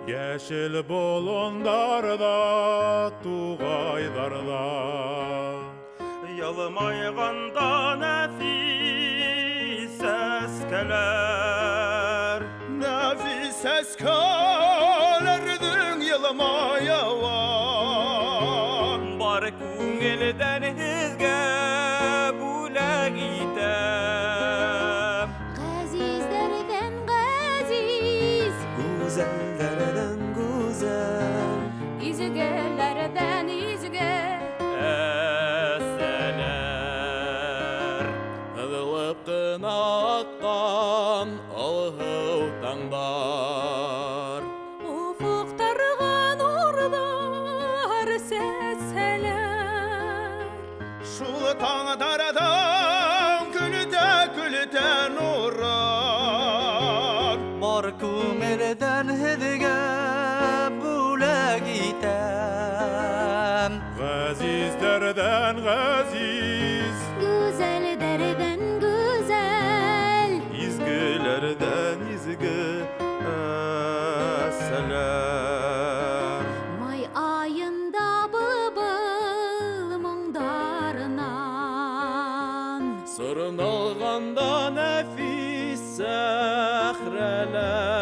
Яшел болондарда, туғайдарда. Ялмайғанда нәфис әскәләр. Нәфис әскәләрдің ялмайауан. Бар күңелдән һеҙгә бүләк итәм. Ғәзиздәрҙән ғәзиз, Гүзәлдәрҙән гүзәл, изгеләрҙән изге. әсәләр. Һыҙылып ҡына аҡҡан алһыу таңдар. Уфуҡтарға нурҙар сәсәләр. Шул таңдардан көлтә нуран. Бар күңелдән һеҙгә бүләк итәм. Ғәзиздәрҙән ғәзиз, Гүзәлдәрҙән гүзәл, изгеләрҙән изге әсәләр. май айында был моңдарынан. Сырналғанда нәфис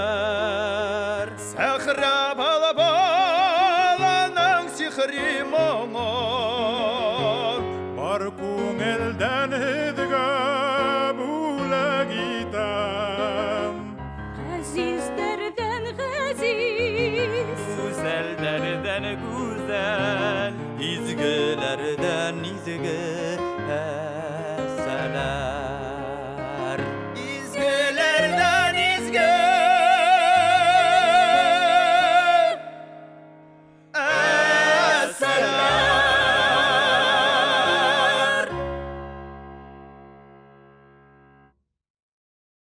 сәхрәләр. Сәхрә баланың сихри моңон. Бар күңелдән һеҙгә бүләк итәм. Ғәзиздәрҙән ғәзиз, Гүзәлдәрҙән гүзәл, изгеләрҙән изге.